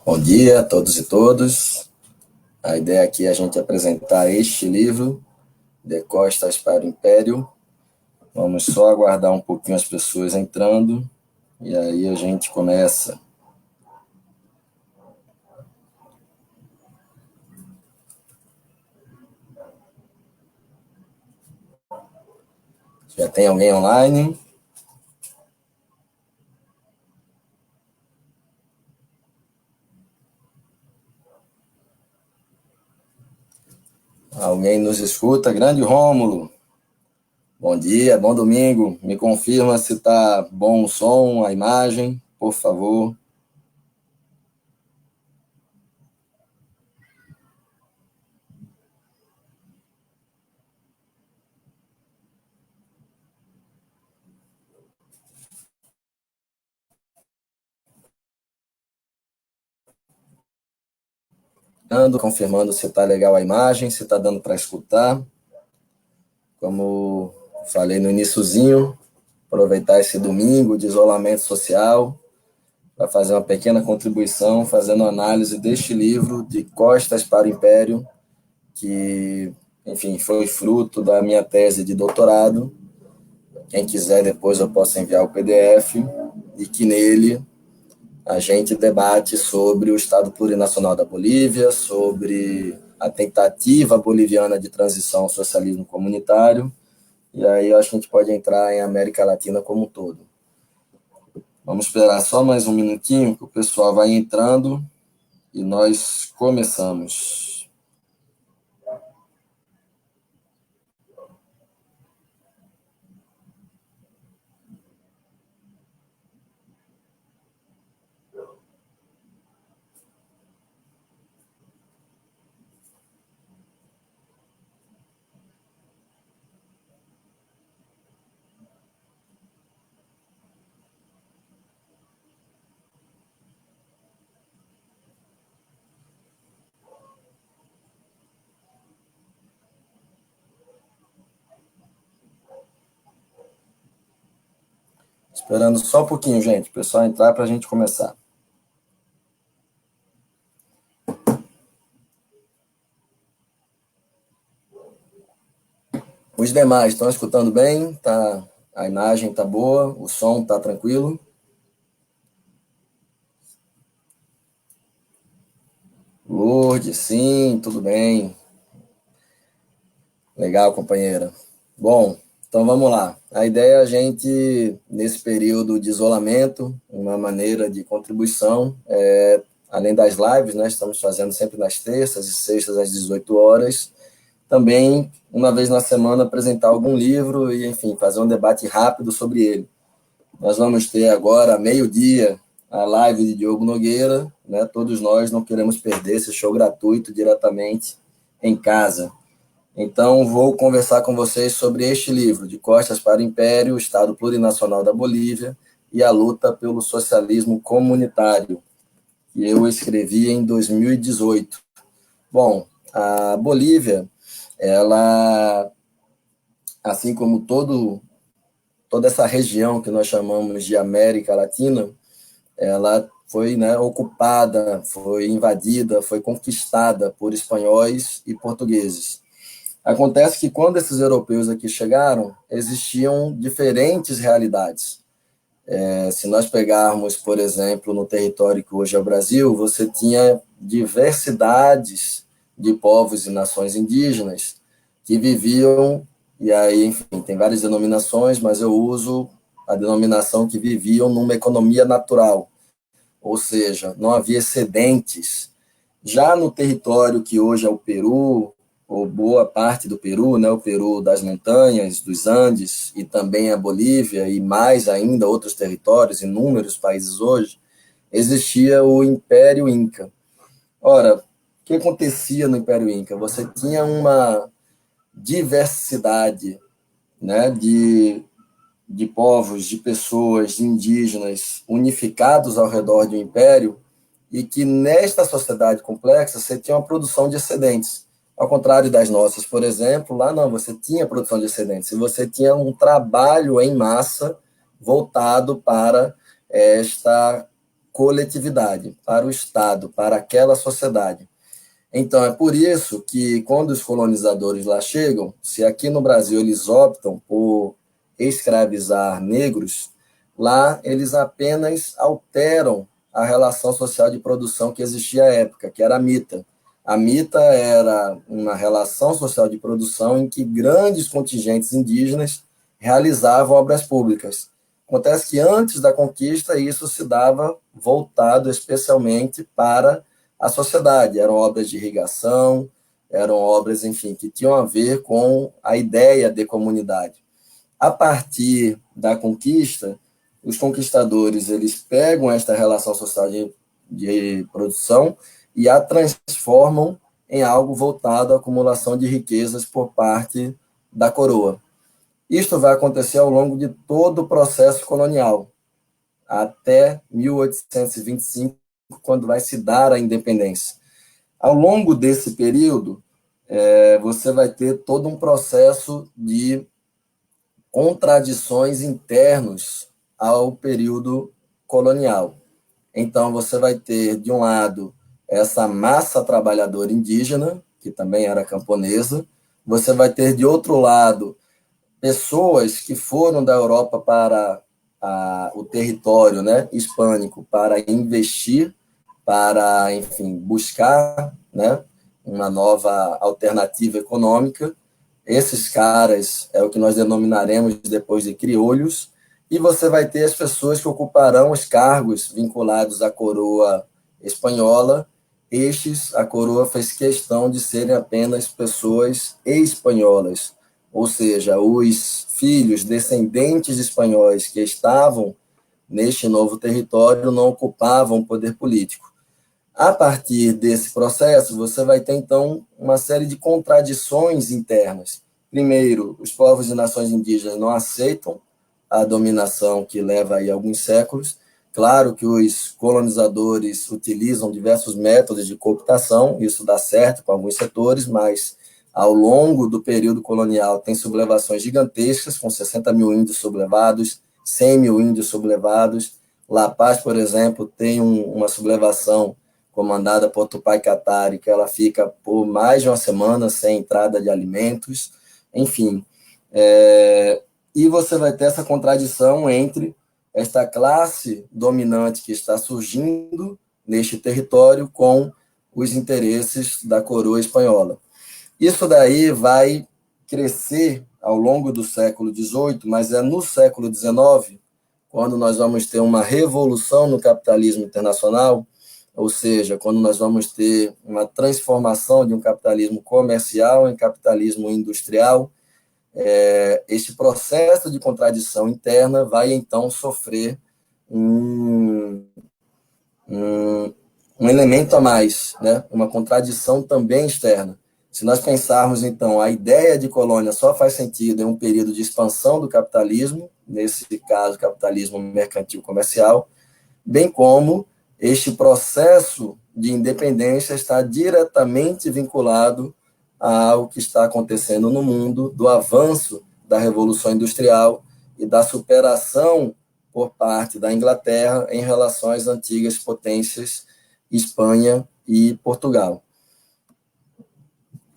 Bom dia a todos e todas. A ideia aqui é a gente apresentar este livro, De Costas para o Império. Vamos só aguardar um pouquinho as pessoas entrando e aí a gente começa. Já tem alguém online? Alguém nos escuta? Grande Rômulo. Bom dia, bom domingo. Me confirma se está bom o som, a imagem, por favor. Ando confirmando se está legal a imagem, se está dando para escutar. Como falei no iniciozinho, aproveitar esse domingo de isolamento social para fazer uma pequena contribuição, fazendo análise deste livro, De Costas para o Império, que, enfim, foi fruto da minha tese de doutorado. Quem quiser, depois eu posso enviar o PDF, e que nele a gente debate sobre o Estado plurinacional da Bolívia, sobre a tentativa boliviana de transição ao socialismo comunitário, e aí eu acho que a gente pode entrar em América Latina como um todo. Vamos esperar só mais um minutinho, que o pessoal vai entrando e nós começamos. Esperando só um pouquinho, gente, o pessoal entrar para a gente começar. Os demais estão escutando bem? Tá, a imagem está boa, o som está tranquilo? Lourdes, sim, tudo bem. Legal, companheira. Bom, então vamos lá. A ideia é a gente, nesse período de isolamento, uma maneira de contribuição, além das lives, né, estamos fazendo sempre nas terças e sextas às 18 horas, também, uma vez na semana, apresentar algum livro e, enfim, fazer um debate rápido sobre ele. Nós vamos ter agora, meio-dia, a live de Diogo Nogueira, né? Todos nós não queremos perder esse show gratuito diretamente em casa. Então, vou conversar com vocês sobre este livro, De Costas para o Império, o Estado Plurinacional da Bolívia e a Luta pelo Socialismo Comunitário, que eu escrevi em 2018. Bom, a Bolívia, ela, assim como toda essa região que nós chamamos de América Latina, ela foi, né, ocupada, foi invadida, foi conquistada por espanhóis e portugueses. Acontece que quando esses europeus aqui chegaram, existiam diferentes realidades. Se nós pegarmos, por exemplo, no território que hoje é o Brasil, você tinha diversidades de povos e nações indígenas que viviam, e aí, enfim, tem várias denominações, mas eu uso a denominação que viviam numa economia natural, ou seja, não havia excedentes. Já no território que hoje é o Peru, ou boa parte do Peru, né, o Peru das montanhas, dos Andes, e também a Bolívia, e mais ainda outros territórios, inúmeros países hoje, existia o Império Inca. Ora, o que acontecia no Império Inca? Você tinha uma diversidade, né, de povos, de pessoas, de indígenas unificados ao redor do império, e que nesta sociedade complexa você tinha uma produção de excedentes. Ao contrário das nossas, por exemplo, lá não, você tinha produção de excedentes, e você tinha um trabalho em massa voltado para esta coletividade, para o Estado, para aquela sociedade. Então, é por isso que, quando os colonizadores lá chegam, se aqui no Brasil eles optam por escravizar negros, lá eles apenas alteram a relação social de produção que existia à época, que era a mita. A mita era uma relação social de produção em que grandes contingentes indígenas realizavam obras públicas. Acontece que antes da conquista isso se dava voltado especialmente para a sociedade. Eram obras de irrigação, eram obras, enfim, que tinham a ver com a ideia de comunidade. A partir da conquista, os conquistadores eles pegam esta relação social de produção e a transformam em algo voltado à acumulação de riquezas por parte da coroa. Isto vai acontecer ao longo de todo o processo colonial, até 1825, quando vai se dar a independência. Ao longo desse período, você vai ter todo um processo de contradições internos ao período colonial. Então, você vai ter, de um lado, essa massa trabalhadora indígena, que também era camponesa, você vai ter, de outro lado, pessoas que foram da Europa para o território, né, hispânico para investir, para, enfim, buscar, né, uma nova alternativa econômica. Esses caras é o que nós denominaremos depois de crioulos, e você vai ter as pessoas que ocuparão os cargos vinculados à coroa espanhola. Estes, a coroa fez questão de serem apenas pessoas espanholas, ou seja, os filhos descendentes de espanhóis que estavam neste novo território não ocupavam o poder político. A partir desse processo, você vai ter, então, uma série de contradições internas. Primeiro, os povos e nações indígenas não aceitam a dominação que leva aí alguns séculos. Claro que os colonizadores utilizam diversos métodos de cooptação, isso dá certo com alguns setores, mas ao longo do período colonial tem sublevações gigantescas, com 60 mil índios sublevados, 100 mil índios sublevados. La Paz, por exemplo, tem uma sublevação comandada por Tupac Katari, que ela fica por mais de uma semana sem entrada de alimentos, enfim. E você vai ter essa contradição entre esta classe dominante que está surgindo neste território com os interesses da coroa espanhola. Isso daí vai crescer ao longo do século XVIII, mas é no século XIX, quando nós vamos ter uma revolução no capitalismo internacional, ou seja, quando nós vamos ter uma transformação de um capitalismo comercial em capitalismo industrial, este processo de contradição interna vai, então, sofrer um elemento a mais, né? Uma contradição também externa. Se nós pensarmos, então, a ideia de colônia só faz sentido em um período de expansão do capitalismo, nesse caso, capitalismo mercantil comercial, bem como este processo de independência está diretamente vinculado ao que está acontecendo no mundo, do avanço da Revolução Industrial e da superação por parte da Inglaterra em relação às antigas potências Espanha e Portugal.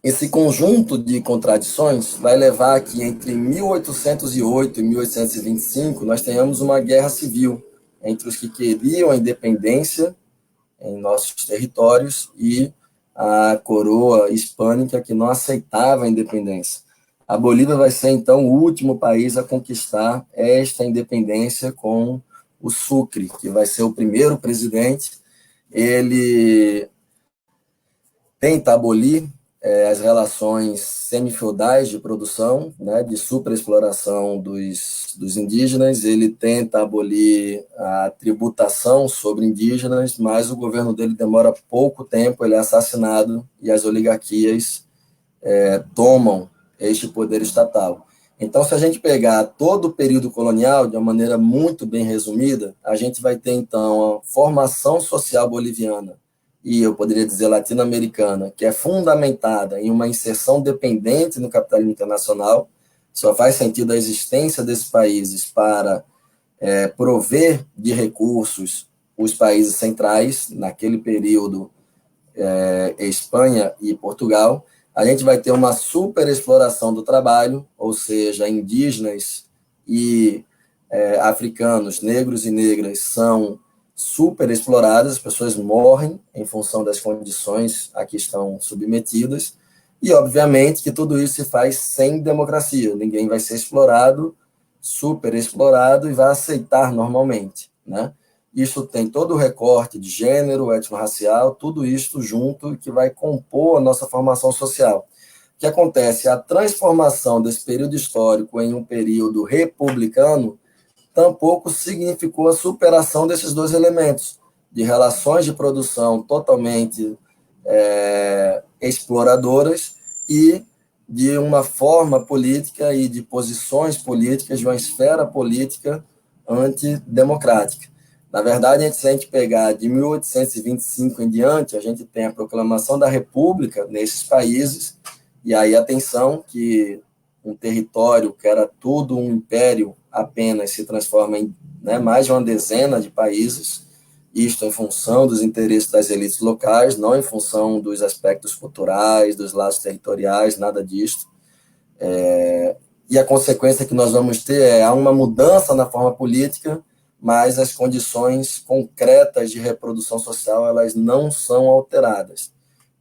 Esse conjunto de contradições vai levar que entre 1808 e 1825 nós tenhamos uma guerra civil entre os que queriam a independência em nossos territórios e a coroa hispânica que não aceitava a independência. A Bolívia vai ser, então, o último país a conquistar esta independência com o Sucre, que vai ser o primeiro presidente. Ele tenta abolir as relações semifeudais de produção, né, de superexploração dos indígenas. Ele tenta abolir a tributação sobre indígenas, mas o governo dele demora pouco tempo, ele é assassinado e as oligarquias tomam este poder estatal. Então, se a gente pegar todo o período colonial de uma maneira muito bem resumida, a gente vai ter, então, a formação social boliviana, e eu poderia dizer latino-americana, que é fundamentada em uma inserção dependente no capitalismo internacional. Só faz sentido a existência desses países para prover de recursos os países centrais, naquele período, Espanha e Portugal, a gente vai ter uma superexploração do trabalho, ou seja, indígenas e africanos, negros e negras são superexploradas, as pessoas morrem em função das condições a que estão submetidas, e obviamente que tudo isso se faz sem democracia, ninguém vai ser explorado, superexplorado e vai aceitar normalmente, né? Isso tem todo o recorte de gênero, étnico-racial, tudo isso junto que vai compor a nossa formação social. O que acontece? A transformação desse período histórico em um período republicano tampouco significou a superação desses dois elementos, de relações de produção totalmente exploradoras e de uma forma política e de posições políticas, de uma esfera política antidemocrática. Na verdade, se a gente pegar de 1825 em diante, a gente tem a proclamação da República nesses países, e aí atenção que um território que era tudo um império apenas se transforma em mais de uma dezena de países, isto em função dos interesses das elites locais, não em função dos aspectos culturais, dos laços territoriais, nada disso. E a consequência que nós vamos ter há uma mudança na forma política, mas as condições concretas de reprodução social elas não são alteradas.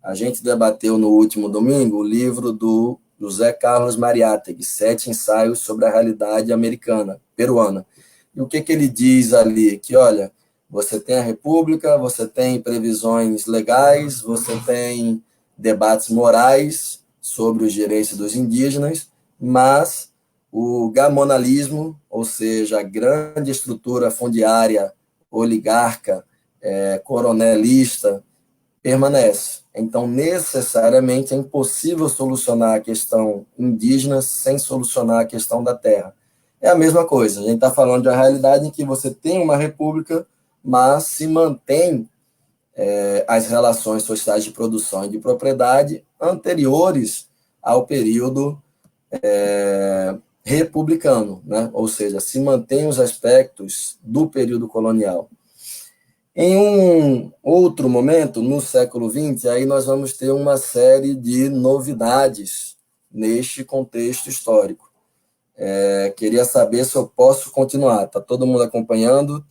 A gente debateu no último domingo o livro do José Carlos Mariátegui, 7 ensaios sobre a realidade americana, peruana. E o que ele diz ali? Que, olha, você tem a República, você tem previsões legais, você tem debates morais sobre os direitos dos indígenas, mas o gamonalismo, ou seja, a grande estrutura fundiária, oligarca, coronelista, permanece. Então, necessariamente, é impossível solucionar a questão indígena sem solucionar a questão da terra. É a mesma coisa, a gente está falando de uma realidade em que você tem uma república, mas se mantém as relações sociais de produção e de propriedade anteriores ao período republicano, né? Ou seja, se mantém os aspectos do período colonial. Em um outro momento, no século XX, aí nós vamos ter uma série de novidades neste contexto histórico. Queria saber se eu posso continuar. Está todo mundo acompanhando?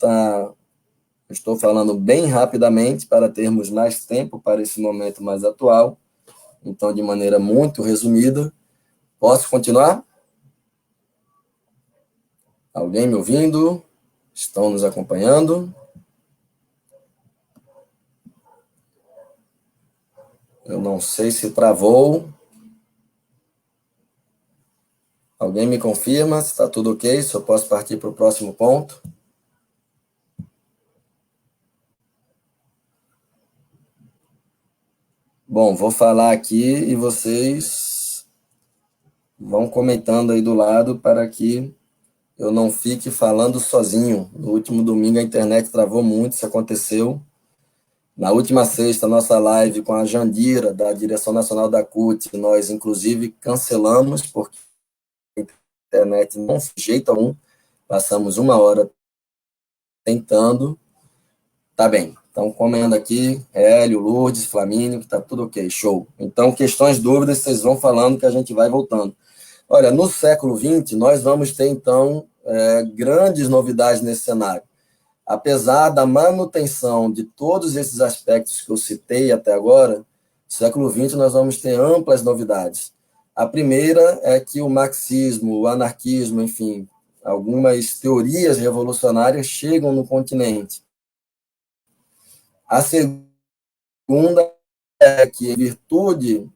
Estou falando bem rapidamente para termos mais tempo para esse momento mais atual. Então, de maneira muito resumida, posso continuar? Alguém me ouvindo? Estão nos acompanhando? Eu não sei se travou. Alguém me confirma se está tudo ok, se eu posso partir para o próximo ponto? Bom, vou falar aqui e vocês vão comentando aí do lado para que eu não fique falando sozinho. No último domingo a internet travou muito, isso aconteceu. Na última sexta, nossa live com a Jandira, da Direção Nacional da CUT, nós inclusive cancelamos, porque a internet não foi de jeito algum. Passamos 1 hora tentando. Tá bem. Então, comendo aqui, Hélio, Lourdes, Flamínio, que tá tudo ok, show. Então, questões, dúvidas, vocês vão falando que a gente vai voltando. Olha, no século XX, nós vamos ter, então, grandes novidades nesse cenário. Apesar da manutenção de todos esses aspectos que eu citei até agora, no século XX nós vamos ter amplas novidades. A primeira é que o marxismo, o anarquismo, enfim, algumas teorias revolucionárias chegam no continente. A segunda é que, em virtude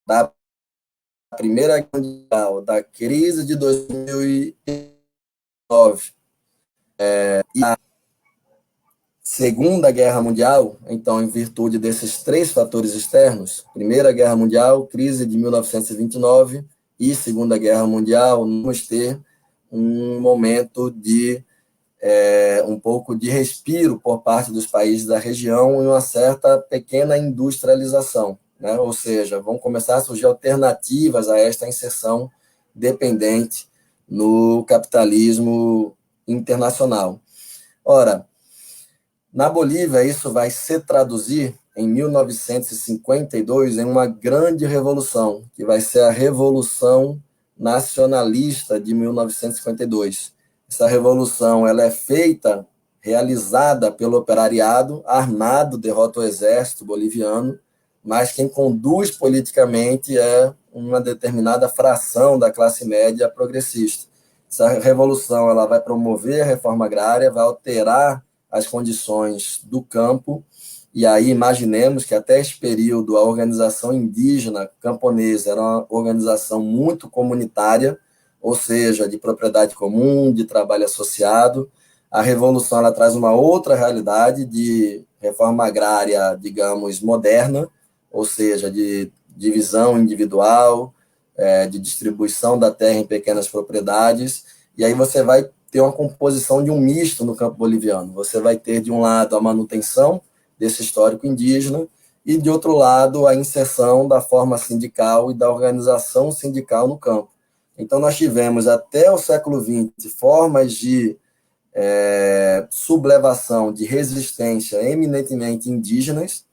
da Primeira Guerra Mundial, da crise de 2009 e a Segunda Guerra Mundial, então, em virtude desses 3 fatores externos, Primeira Guerra Mundial, crise de 1929 e Segunda Guerra Mundial, vamos ter um momento de um pouco de respiro por parte dos países da região e uma certa pequena industrialização, né? Ou seja, vão começar a surgir alternativas a esta inserção dependente no capitalismo internacional. Ora, Na Bolívia, isso vai se traduzir em 1952 em uma grande revolução, que vai ser a Revolução Nacionalista de 1952. Essa revolução ela é feita, realizada pelo operariado armado, derrota o exército boliviano, mas quem conduz politicamente é uma determinada fração da classe média progressista. Essa revolução ela vai promover a reforma agrária, vai alterar as condições do campo, e aí imaginemos que até esse período a organização indígena camponesa era uma organização muito comunitária, ou seja, de propriedade comum, de trabalho associado. A revolução ela traz uma outra realidade de reforma agrária, digamos, moderna, ou seja, de divisão individual, de distribuição da terra em pequenas propriedades, e aí você vai ter uma composição de um misto no campo boliviano. Você vai ter, de um lado, a manutenção desse histórico indígena e, de outro lado, a inserção da forma sindical e da organização sindical no campo. Então, nós tivemos, até o século XX, formas de sublevação, de resistência eminentemente indígenas,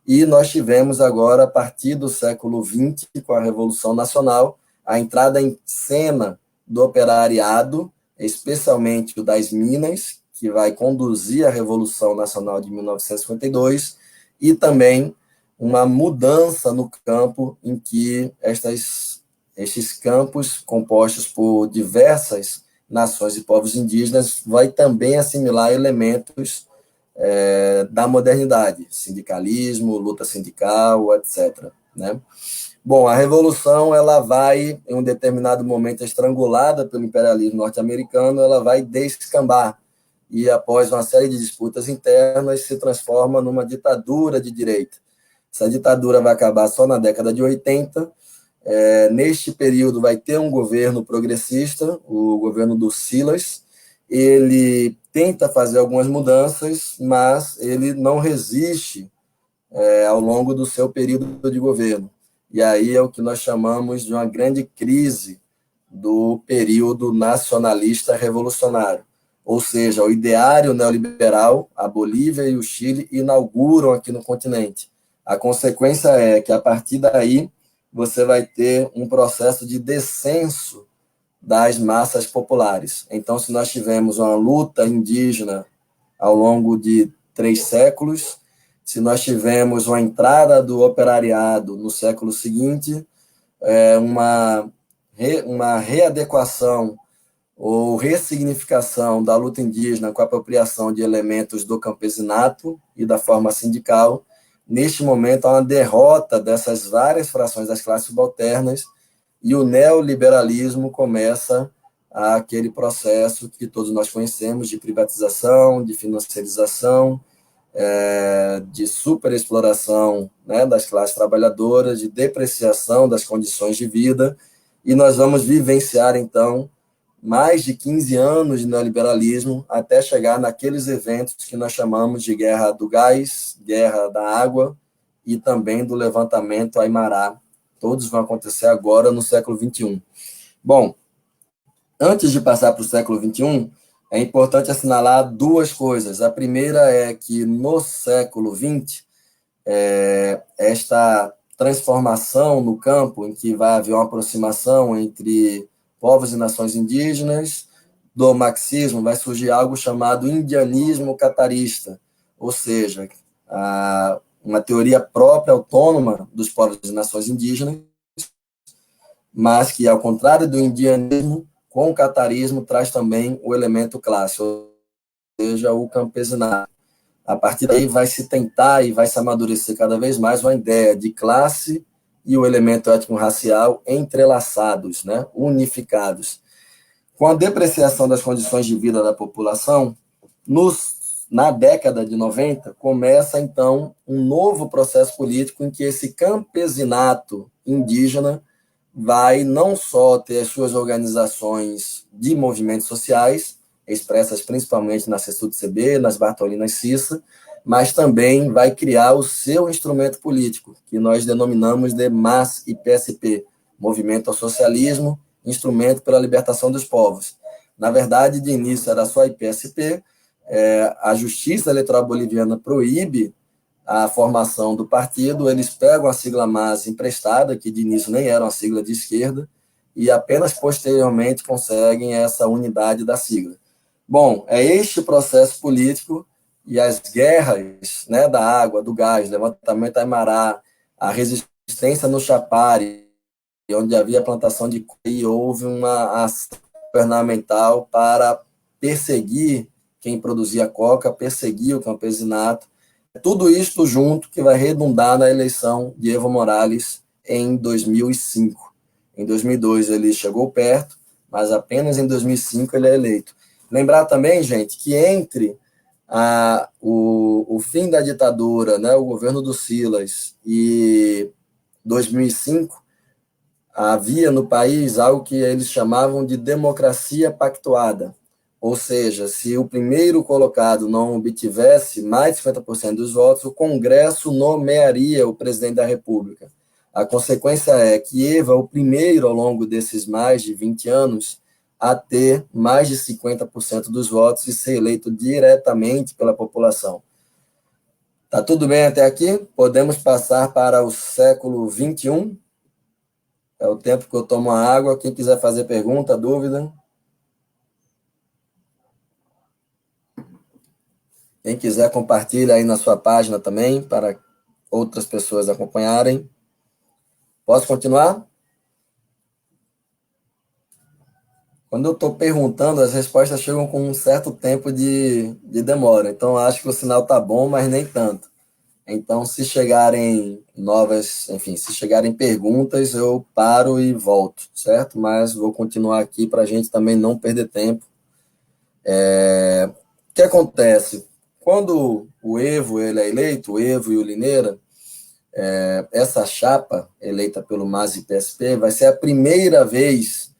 e nós tivemos agora, a partir do século XX, com a Revolução Nacional, a entrada em cena do operariado, especialmente o das Minas, que vai conduzir a Revolução Nacional de 1952, e também uma mudança no campo em que estes campos, compostos por diversas nações e povos indígenas, vai também assimilar elementos da modernidade, sindicalismo, luta sindical, etc. Né? Bom, a Revolução ela vai, em um determinado momento, estrangulada pelo imperialismo norte-americano, ela vai descambar e, após uma série de disputas internas, se transforma numa ditadura de direita. Essa ditadura vai acabar só na década de 80. Neste período vai ter um governo progressista, o governo do Silas. Ele tenta fazer algumas mudanças, mas ele não resiste ao longo do seu período de governo. E aí é o que nós chamamos de uma grande crise do período nacionalista revolucionário. Ou seja, o ideário neoliberal, a Bolívia e o Chile inauguram aqui no continente. A consequência é que, a partir daí, você vai ter um processo de descenso das massas populares. Então, se nós tivemos uma luta indígena ao longo de 3 séculos, se nós tivemos uma entrada do operariado no século seguinte, uma readequação ou ressignificação da luta indígena com a apropriação de elementos do campesinato e da forma sindical, neste momento há uma derrota dessas várias frações das classes subalternas, e o neoliberalismo começa aquele processo que todos nós conhecemos de privatização, de financiarização, de superexploração, né, das classes trabalhadoras, de depreciação das condições de vida, e nós vamos vivenciar, então, mais de 15 anos de neoliberalismo até chegar naqueles eventos que nós chamamos de guerra do gás, guerra da água e também do levantamento Aimará. Todos vão acontecer agora no século XXI. Bom, antes de passar para o século XXI, é importante assinalar 2 coisas. A primeira é que no século XX, esta transformação no campo, em que vai haver uma aproximação entre povos e nações indígenas, do marxismo vai surgir algo chamado indianismo catarista, ou seja, uma teoria própria, autônoma dos povos e nações indígenas, mas que, ao contrário do indianismo, com o catarismo traz também o elemento clássico, ou seja, o campesinato. A partir daí vai se tentar e vai se amadurecer cada vez mais uma ideia de classe e o elemento étnico-racial entrelaçados, né, unificados. Com a depreciação das condições de vida da população, na década de 90, começa, então, um novo processo político em que esse campesinato indígena vai não só ter as suas organizações de movimentos sociais, expressas principalmente na CSUD-CB, nas Bartolinas Cissa, mas também vai criar o seu instrumento político, que nós denominamos de MAS e PSP, Movimento ao Socialismo, Instrumento pela Libertação dos Povos. Na verdade, de início era só a IPSP, a Justiça Eleitoral Boliviana proíbe a formação do partido, eles pegam a sigla MAS emprestada, que de início nem era uma sigla de esquerda, e apenas posteriormente conseguem essa unidade da sigla. Bom, é este processo político e as guerras, né, da água, do gás, levantamento da Aimará, a resistência no Chapare, onde havia plantação de coca, e houve uma ação governamental para perseguir quem produzia coca, perseguir o campesinato. Tudo isto junto que vai redundar na eleição de Evo Morales em 2005. Em 2002 ele chegou perto, mas apenas em 2005 ele é eleito. Lembrar também, gente, que entre o fim da ditadura, né, o governo do Silas, e 2005, havia no país algo que eles chamavam de democracia pactuada. Ou seja, se o primeiro colocado não obtivesse mais de 50% dos votos, o Congresso nomearia o presidente da República. A consequência é que Evo é o primeiro, ao longo desses mais de 20 anos, a ter mais de 50% dos votos e ser eleito diretamente pela população. Tá tudo bem até aqui? Podemos passar para o século XXI? É o tempo que eu tomo a água. Quem quiser fazer pergunta, dúvida? Quem quiser, compartilha aí na sua página também, para outras pessoas acompanharem. Posso continuar? Quando eu estou perguntando, as respostas chegam com um certo tempo de demora. Então, acho que o sinal está bom, mas nem tanto. Então, se chegarem novas, enfim, se chegarem perguntas, eu paro e volto, certo? Mas vou continuar aqui para a gente também não perder tempo. O que acontece? Quando o Evo ele é eleito, o Evo e o Lineira, essa chapa eleita pelo MAS e PSP vai ser a primeira vez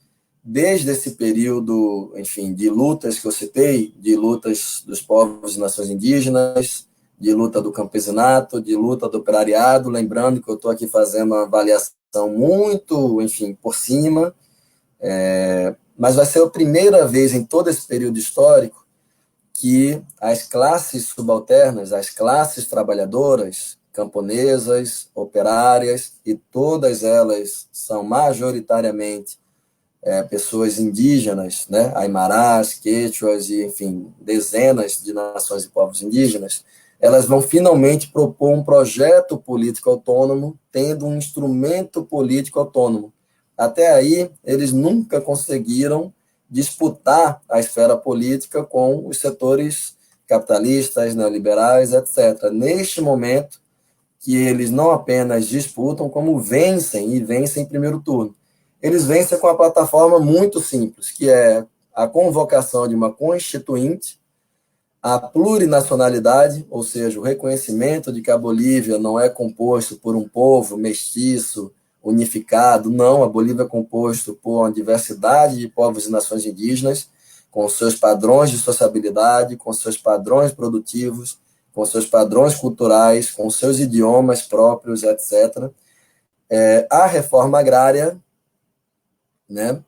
desde esse período, enfim, de lutas que eu citei, de lutas dos povos e nações indígenas, de luta do campesinato, de luta do operariado, lembrando que eu estou aqui fazendo uma avaliação muito, enfim, por cima, mas vai ser a primeira vez em todo esse período histórico que as classes subalternas, as classes trabalhadoras, camponesas, operárias, e todas elas são majoritariamente pessoas indígenas, né, aimarás, quechuas e, enfim, dezenas de nações e povos indígenas, elas vão finalmente propor um projeto político autônomo, tendo um instrumento político autônomo. Até aí, eles nunca conseguiram disputar a esfera política com os setores capitalistas, neoliberais, etc. Neste momento, que eles não apenas disputam, como vencem, e vencem em primeiro turno. Eles vencem com uma plataforma muito simples, que é a convocação de uma constituinte, a plurinacionalidade, ou seja, o reconhecimento de que a Bolívia não é composto por um povo mestiço, unificado, não, a Bolívia é composto por uma diversidade de povos e nações indígenas, com seus padrões de sociabilidade, com seus padrões produtivos, com seus padrões culturais, com seus idiomas próprios, etc. A reforma agrária, né,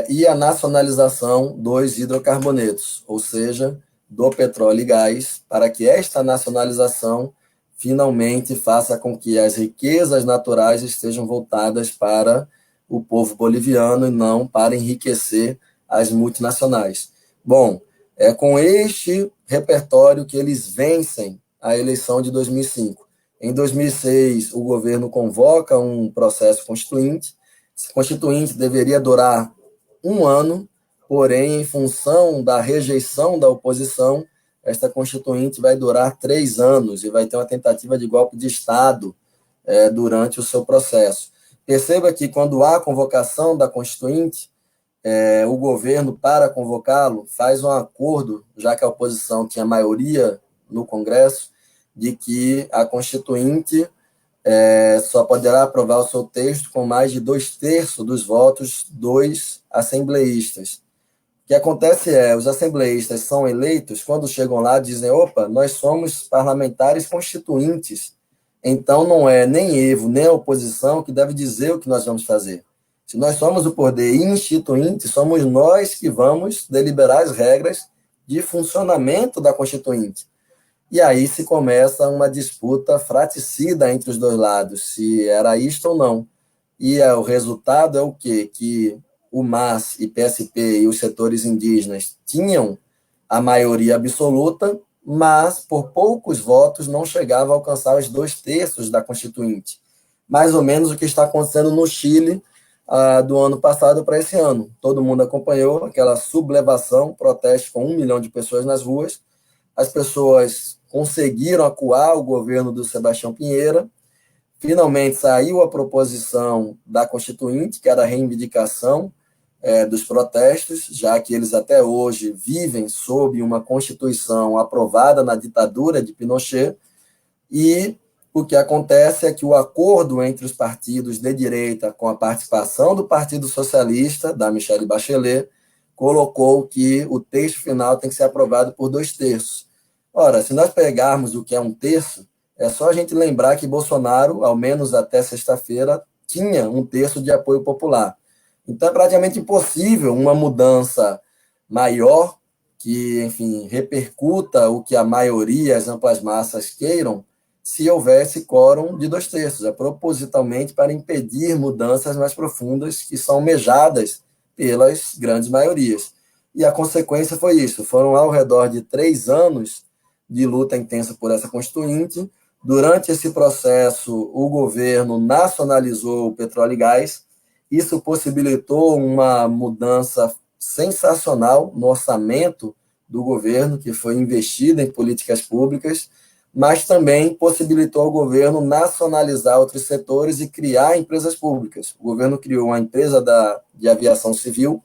e a nacionalização dos hidrocarbonetos, ou seja, do petróleo e gás, para que esta nacionalização finalmente faça com que as riquezas naturais estejam voltadas para o povo boliviano e não para enriquecer as multinacionais. Bom, é com este repertório que eles vencem a eleição de 2005. Em 2006, o governo convoca um processo constituinte. Esse constituinte deveria durar um ano, porém, em função da rejeição da oposição, esta constituinte vai durar 3 anos e vai ter uma tentativa de golpe de Estado durante o seu processo. Perceba que quando há convocação da constituinte, o governo, para convocá-lo, faz um acordo, já que a oposição tinha maioria no Congresso, de que a constituinte só poderá aprovar o seu texto com mais de 2/3 dos votos dos assembleístas. O que acontece os assembleístas são eleitos, quando chegam lá, dizem, opa, nós somos parlamentares constituintes, então não é nem Evo, nem a oposição que deve dizer o que nós vamos fazer. Se nós somos o poder instituinte, somos nós que vamos deliberar as regras de funcionamento da Constituinte. E aí se começa uma disputa fraticida entre os dois lados, se era isto ou não. E o resultado é o quê? Que o MAS e PSP e os setores indígenas tinham a maioria absoluta, mas por poucos votos não chegava a alcançar os 2/3 da Constituinte. Mais ou menos o que está acontecendo no Chile do ano passado para esse ano. Todo mundo acompanhou aquela sublevação, protesto com 1 milhão de pessoas nas ruas. As pessoas conseguiram acuar o governo do Sebastião Pinheira. Finalmente saiu a proposição da Constituinte, que era a reivindicação dos protestos, já que eles até hoje vivem sob uma Constituição aprovada na ditadura de Pinochet, e o que acontece é que o acordo entre os partidos de direita, com a participação do Partido Socialista, da Michelle Bachelet, colocou que o texto final tem que ser aprovado por 2/3. Ora, se nós pegarmos o que é 1/3, é só a gente lembrar que Bolsonaro, ao menos até sexta-feira, tinha 1/3 de apoio popular. Então é praticamente impossível uma mudança maior que, enfim, repercuta o que a maioria, as amplas massas queiram, se houvesse quórum de 2/3. É propositalmente para impedir mudanças mais profundas que são almejadas pelas grandes maiorias. E a consequência foi isso. Foram ao redor de 3 anos de luta intensa por essa Constituinte. Durante esse processo, o governo nacionalizou o petróleo e gás. Isso possibilitou uma mudança sensacional no orçamento do governo, que foi investido em políticas públicas, mas também possibilitou ao governo nacionalizar outros setores e criar empresas públicas. O governo criou uma empresa de aviação civil.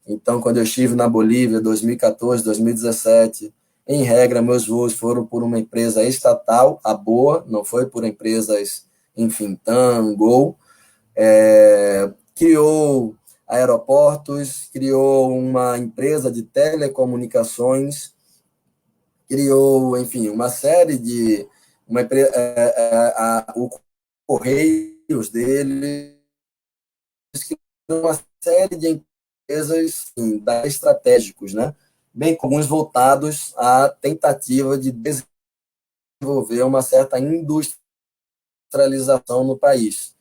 Então, quando eu estive na Bolívia, 2014, 2017, em regra, meus voos foram por uma empresa estatal, a BOA, não foi por empresas, enfim, TAM, Gol. Criou aeroportos, criou uma empresa de telecomunicações, criou, enfim, uma série de... o Correios dele, uma série de empresas estratégicos, né? Bem comuns voltados à tentativa de desenvolver uma certa industrialização no país.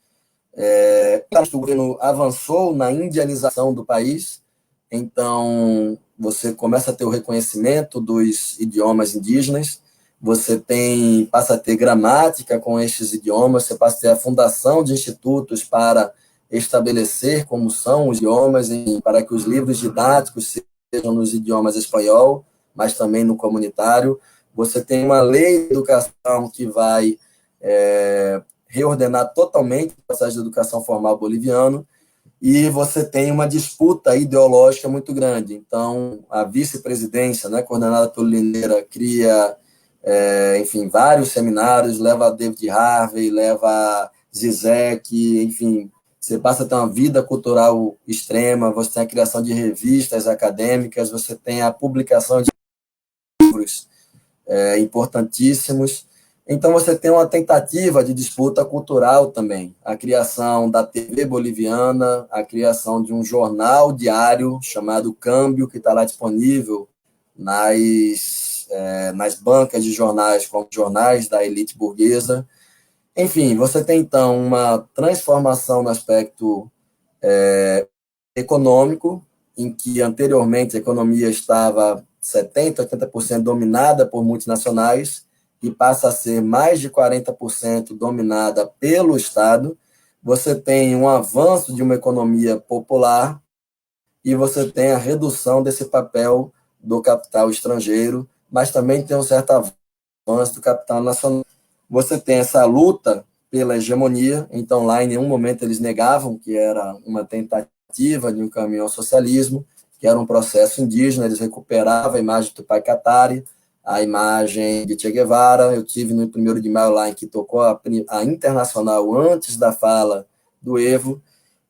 O governo avançou na indianização do país, então você começa a ter o reconhecimento dos idiomas indígenas, você passa a ter gramática com estes idiomas, você passa a ter a fundação de institutos para estabelecer como são os idiomas, para que os livros didáticos sejam nos idiomas espanhol, mas também no comunitário. Você tem uma lei de educação que vai reordenar totalmente o processo de educação formal boliviano, e você tem uma disputa ideológica muito grande. Então, a vice-presidência, né, coordenada pelo Lineira, cria, enfim, vários seminários, leva David Harvey, leva Zizek, enfim, você passa a ter uma vida cultural extrema, você tem a criação de revistas acadêmicas, você tem a publicação de livros importantíssimos. Então, você tem uma tentativa de disputa cultural também, a criação da TV boliviana, a criação de um jornal diário chamado Câmbio, que está lá disponível nas bancas de jornais, como jornais da elite burguesa. Enfim, você tem, então, uma transformação no aspecto econômico, em que anteriormente a economia estava 70%, 80% dominada por multinacionais, e passa a ser mais de 40% dominada pelo Estado. Você tem um avanço de uma economia popular e você tem a redução desse papel do capital estrangeiro, mas também tem um certo avanço do capital nacional. Você tem essa luta pela hegemonia, então lá em nenhum momento eles negavam que era uma tentativa de um caminho ao socialismo, que era um processo indígena, eles recuperavam a imagem do Tupac Katari, a imagem de Che Guevara. Eu tive no 1º de maio lá em que tocou a Internacional antes da fala do Evo,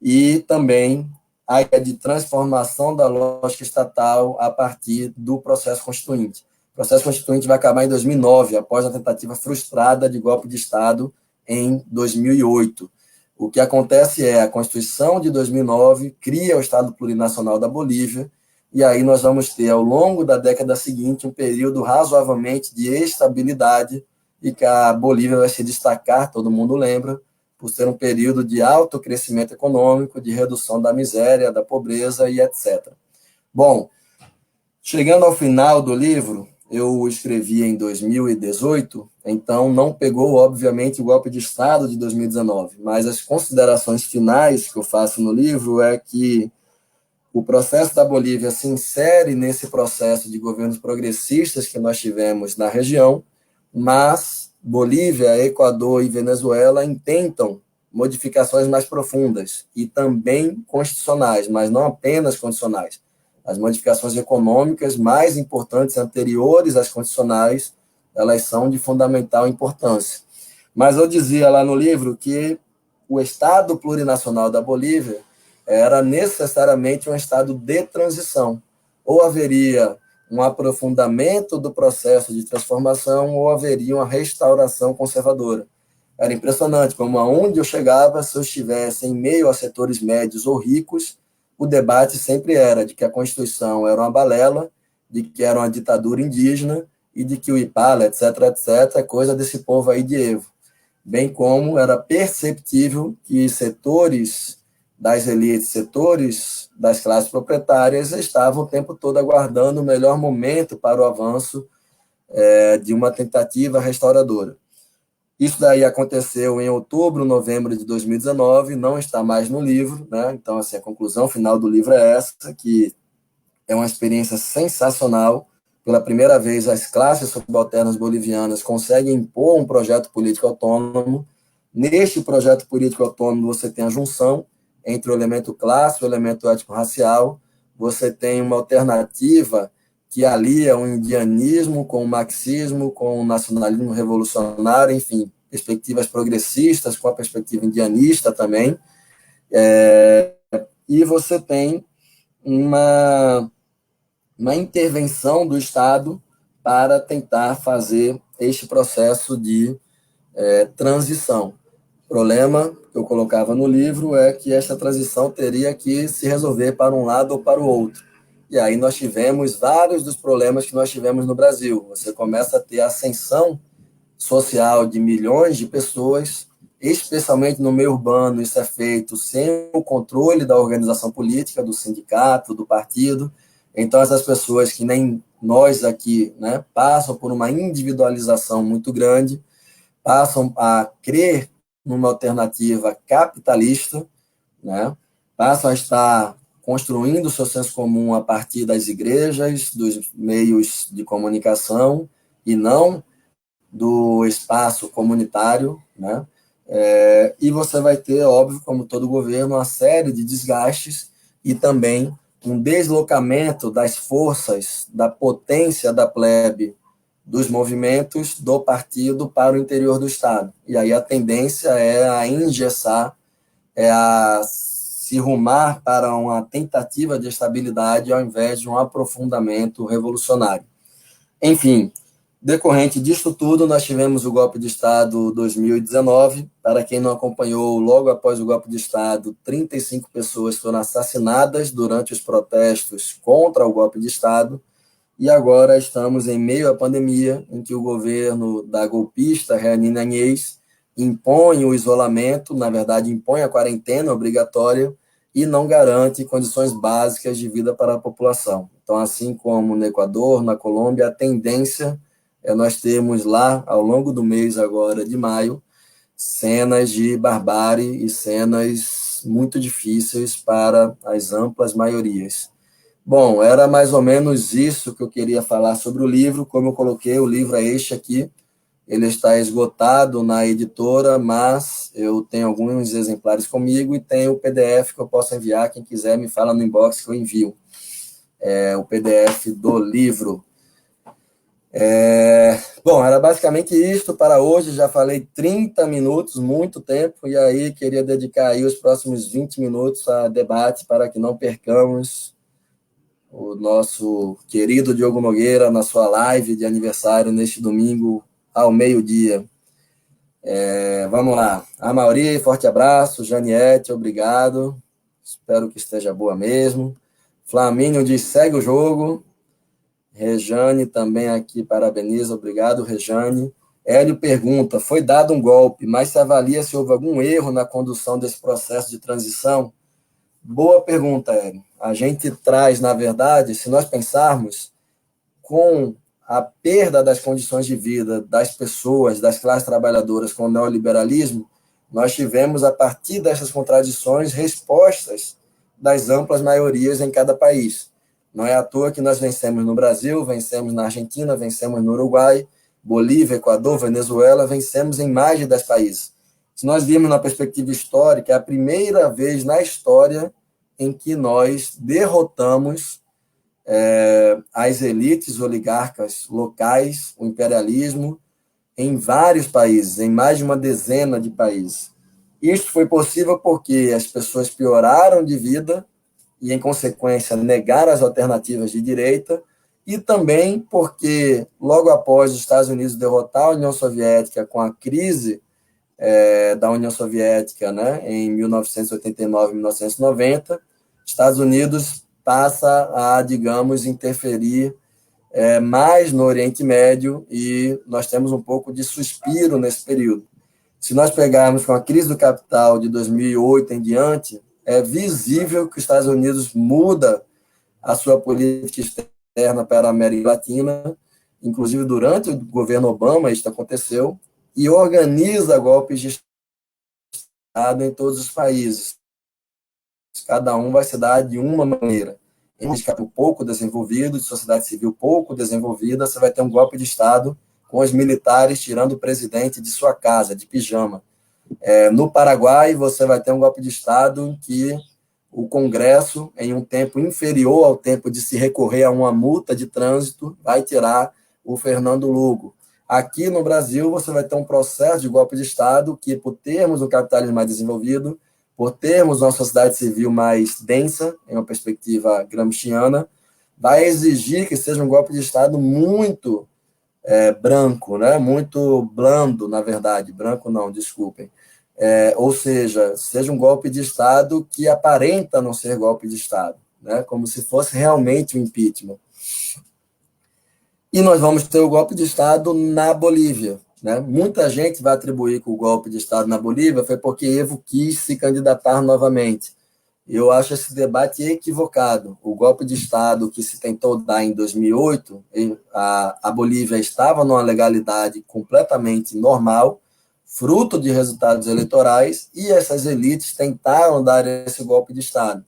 e também a ideia de transformação da lógica estatal a partir do processo constituinte. O processo constituinte vai acabar em 2009, após a tentativa frustrada de golpe de Estado em 2008. O que acontece é a Constituição de 2009 cria o Estado Plurinacional da Bolívia, e aí nós vamos ter, ao longo da década seguinte, um período razoavelmente de estabilidade, e que a Bolívia vai se destacar, todo mundo lembra, por ser um período de alto crescimento econômico, de redução da miséria, da pobreza e etc. Bom, chegando ao final do livro, eu escrevi em 2018, então não pegou, obviamente, o golpe de Estado de 2019, mas as considerações finais que eu faço no livro é que o processo da Bolívia se insere nesse processo de governos progressistas que nós tivemos na região, mas Bolívia, Equador e Venezuela intentam modificações mais profundas e também constitucionais, mas não apenas constitucionais. As modificações econômicas mais importantes anteriores às constitucionais, elas são de fundamental importância. Mas eu dizia lá no livro que o Estado plurinacional da Bolívia era necessariamente um estado de transição. Ou haveria um aprofundamento do processo de transformação, ou haveria uma restauração conservadora. Era impressionante como aonde eu chegava, se eu estivesse em meio a setores médios ou ricos, o debate sempre era de que a Constituição era uma balela, de que era uma ditadura indígena e de que o Ipala, etc., etc., é coisa desse povo aí de Evo. Bem como era perceptível que setores das elites, setores das classes proprietárias estavam o tempo todo aguardando o melhor momento para o avanço de uma tentativa restauradora. Isso daí aconteceu em outubro, novembro de 2019, não está mais no livro, né? Então, assim, a conclusão final do livro é essa, que é uma experiência sensacional. Pela primeira vez, as classes subalternas bolivianas conseguem impor um projeto político autônomo. Neste projeto político autônomo, você tem a junção entre o elemento classe e o elemento étnico-racial. Você tem uma alternativa que alia o indianismo com o marxismo, com o nacionalismo revolucionário, enfim, perspectivas progressistas com a perspectiva indianista também. E você tem uma intervenção do Estado para tentar fazer este processo de transição. O problema que eu colocava no livro é que esta transição teria que se resolver para um lado ou para o outro. E aí nós tivemos vários dos problemas que nós tivemos no Brasil. Você começa a ter a ascensão social de milhões de pessoas, especialmente no meio urbano, isso é feito sem o controle da organização política, do sindicato, do partido. Então, essas pessoas que nem nós aqui, né, passam por uma individualização muito grande, passam a crer numa alternativa capitalista, né, passam a estar construindo o seu senso comum a partir das igrejas, dos meios de comunicação, e não do espaço comunitário, né? E você vai ter, óbvio, como todo governo, uma série de desgastes e também um deslocamento das forças, da potência da plebe, dos movimentos do partido para o interior do Estado. E aí a tendência é a engessar, é a se rumar para uma tentativa de estabilidade ao invés de um aprofundamento revolucionário. Enfim, decorrente disso tudo, nós tivemos o golpe de Estado 2019. Para quem não acompanhou, logo após o golpe de Estado, 35 pessoas foram assassinadas durante os protestos contra o golpe de Estado. E agora estamos em meio à pandemia, em que o governo da golpista, Jeanine Áñez, impõe o isolamento, na verdade, impõe a quarentena obrigatória e não garante condições básicas de vida para a população. Então, assim como no Equador, na Colômbia, a tendência nós temos lá, ao longo do mês agora de maio, cenas de barbárie e cenas muito difíceis para as amplas maiorias. Bom, era mais ou menos isso que eu queria falar sobre o livro. Como eu coloquei, o livro é este aqui, ele está esgotado na editora, mas eu tenho alguns exemplares comigo e tenho o PDF que eu posso enviar. Quem quiser me fala no inbox que eu envio. O PDF do livro. Bom, era basicamente isto para hoje. Já falei 30 minutos, muito tempo, e aí queria dedicar aí os próximos 20 minutos a debate para que não percamos o nosso querido Diogo Nogueira na sua live de aniversário neste domingo ao meio-dia. Vamos lá. Amauri, forte abraço. Janiete, obrigado. Espero que esteja boa mesmo. Flamínio diz, segue o jogo. Rejane também aqui parabeniza, obrigado, Rejane. Hélio pergunta, foi dado um golpe, mas se avalia se houve algum erro na condução desse processo de transição? Boa pergunta, Hélio. A gente traz, na verdade, se nós pensarmos, com a perda das condições de vida das pessoas, das classes trabalhadoras com o neoliberalismo, nós tivemos, a partir dessas contradições, respostas das amplas maiorias em cada país. Não é à toa que nós vencemos no Brasil, vencemos na Argentina, vencemos no Uruguai, Bolívia, Equador, Venezuela, vencemos em mais de 10 países. Se nós virmos na perspectiva histórica, é a primeira vez na história em que nós derrotamos as elites oligarcas locais, o imperialismo, em vários países, em mais de uma dezena de países. Isso foi possível porque as pessoas pioraram de vida e, em consequência, negaram as alternativas de direita, e também porque, logo após os Estados Unidos derrotar a União Soviética com a crise da União Soviética, né, em 1989, 1990, Estados Unidos passa a, digamos, interferir mais no Oriente Médio, e nós temos um pouco de suspiro nesse período. Se nós pegarmos com a crise do capital de 2008 em diante, é visível que os Estados Unidos muda a sua política externa para a América Latina, inclusive durante o governo Obama isso aconteceu, e organiza golpes de Estado em todos os países. Cada um vai se dar de uma maneira. Em um Estado pouco desenvolvido, de sociedade civil pouco desenvolvida, você vai ter um golpe de Estado com os militares tirando o presidente de sua casa, de pijama. No Paraguai, você vai ter um golpe de Estado em que o Congresso, em um tempo inferior ao tempo de se recorrer a uma multa de trânsito, vai tirar o Fernando Lugo. Aqui no Brasil, você vai ter um processo de golpe de Estado que, por termos um capitalismo mais desenvolvido, por termos uma sociedade civil mais densa, em uma perspectiva gramsciana, vai exigir que seja um golpe de Estado muito branco, né? Muito blando, na verdade. Branco não, desculpem. Ou seja um golpe de Estado que aparenta não ser golpe de Estado, né? Como se fosse realmente um impeachment. E nós vamos ter o golpe de Estado na Bolívia, né? Muita gente vai atribuir que o golpe de Estado na Bolívia foi porque Evo quis se candidatar novamente. Eu acho esse debate equivocado. O golpe de Estado que se tentou dar em 2008, a Bolívia estava numa legalidade completamente normal, fruto de resultados eleitorais, e essas elites tentaram dar esse golpe de Estado.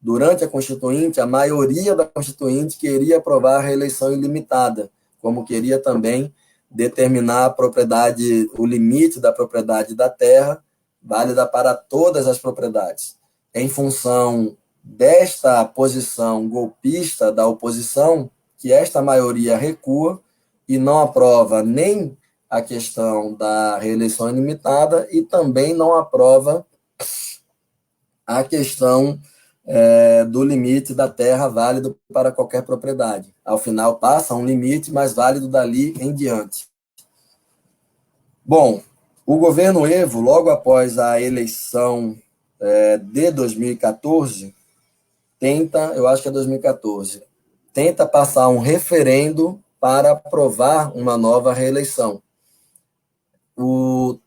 Durante a Constituinte, a maioria da Constituinte queria aprovar a reeleição ilimitada, como queria também determinar a propriedade, o limite da propriedade da terra, válida para todas as propriedades. Em função desta posição golpista da oposição, que esta maioria recua e não aprova nem a questão da reeleição ilimitada e também não aprova a questão do limite da terra válido para qualquer propriedade. Ao final, passa um limite, mas válido dali em diante. Bom, o governo Evo, logo após a eleição de 2014, eu acho que é 2014, tenta passar um referendo para aprovar uma nova reeleição.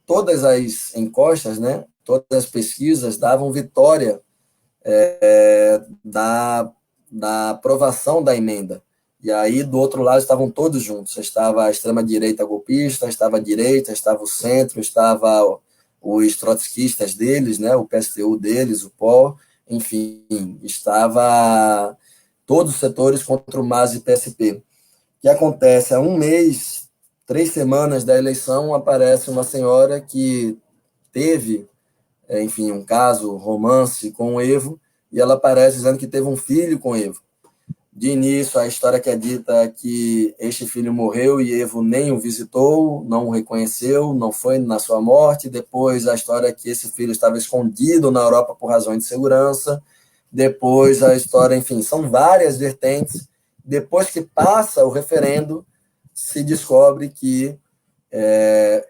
Todas as encuestas, né, todas as pesquisas davam vitória da aprovação da emenda. E aí, do outro lado, estavam todos juntos. Estava a extrema-direita golpista, estava a direita, estava o centro, estava os trotskistas deles, né, o PSTU deles, o PO, enfim, estava todos os setores contra o MAS e PSP. O que acontece? Há um mês, 3 semanas da eleição, aparece uma senhora que teve, enfim, um caso, romance com o Evo, e ela aparece dizendo que teve um filho com Evo. De início, a história que é dita é que este filho morreu e Evo nem o visitou, não o reconheceu, não foi na sua morte. Depois, a história é que esse filho estava escondido na Europa por razões de segurança. Depois, a história, enfim, são várias vertentes. Depois que passa o referendo, se descobre que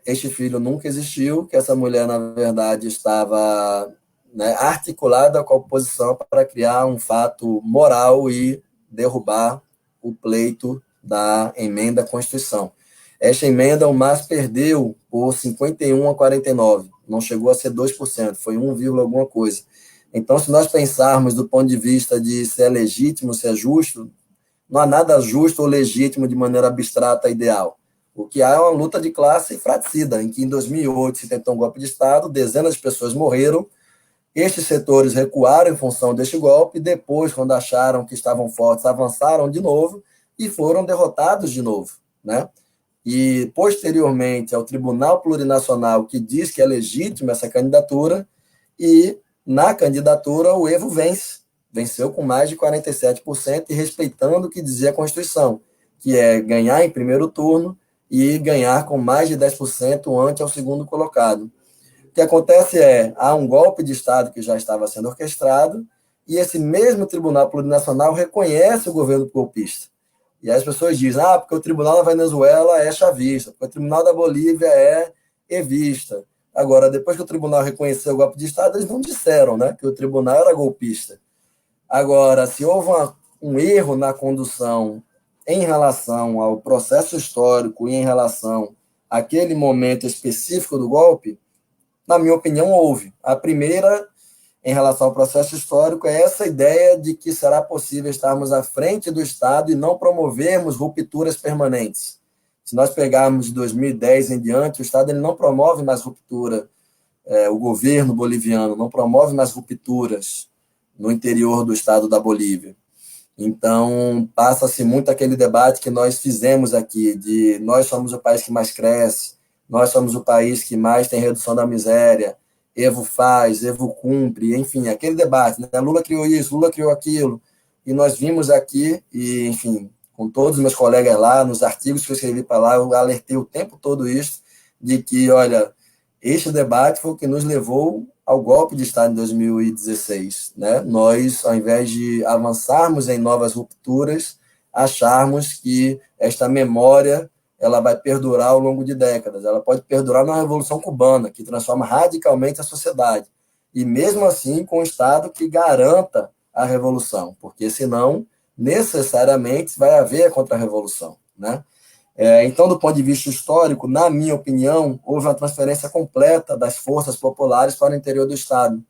este filho nunca existiu, que essa mulher, na verdade, estava né, articulada com a oposição para criar um fato moral e derrubar o pleito da emenda à Constituição. Esta emenda, o MAS perdeu por 51 a 49, não chegou a ser 2%, foi 1, alguma coisa. Então, se nós pensarmos do ponto de vista de se é legítimo, se é justo, não há nada justo ou legítimo de maneira abstrata ideal. O que há é uma luta de classe fratricida, em que em 2008 se tentou um golpe de Estado, dezenas de pessoas morreram, estes setores recuaram em função deste golpe, depois, quando acharam que estavam fortes, avançaram de novo e foram derrotados de novo, né? E, posteriormente, ao Tribunal Plurinacional, que diz que é legítima essa candidatura, e, na candidatura, o Evo vence. Venceu com mais de 47% e respeitando o que dizia a Constituição, que é ganhar em primeiro turno e ganhar com mais de 10% ante ao segundo colocado. O que acontece é, há um golpe de Estado que já estava sendo orquestrado e esse mesmo Tribunal Plurinacional reconhece o governo golpista. E aí as pessoas dizem, porque o Tribunal da Venezuela é chavista, porque o Tribunal da Bolívia é evista. Agora, depois que o Tribunal reconheceu o golpe de Estado, eles não disseram, né, que o Tribunal era golpista. Agora, se houve um erro na condução em relação ao processo histórico e em relação àquele momento específico do golpe, na minha opinião, houve. A primeira, em relação ao processo histórico, é essa ideia de que será possível estarmos à frente do Estado e não promovermos rupturas permanentes. Se nós pegarmos de 2010 em diante, o Estado ele não promove mais ruptura, o governo boliviano não promove mais rupturas no interior do Estado da Bolívia. Então, passa-se muito aquele debate que nós fizemos aqui, de nós somos o país que mais cresce, nós somos o país que mais tem redução da miséria, Evo faz, Evo cumpre, enfim, aquele debate, né? Lula criou isso, Lula criou aquilo, e nós vimos aqui, e enfim, com todos os meus colegas lá, nos artigos que eu escrevi para lá, eu alertei o tempo todo isso, de que, olha, este debate foi o que nos levou ao golpe de Estado em 2016, né? Nós, ao invés de avançarmos em novas rupturas, acharmos que esta memória ela vai perdurar ao longo de décadas. Ela pode perdurar na Revolução Cubana, que transforma radicalmente a sociedade. E mesmo assim, com um Estado que garanta a revolução, porque senão, necessariamente, vai haver a contra-revolução, né? Então, do ponto de vista histórico, na minha opinião, houve uma transferência completa das forças populares para o interior do Estado.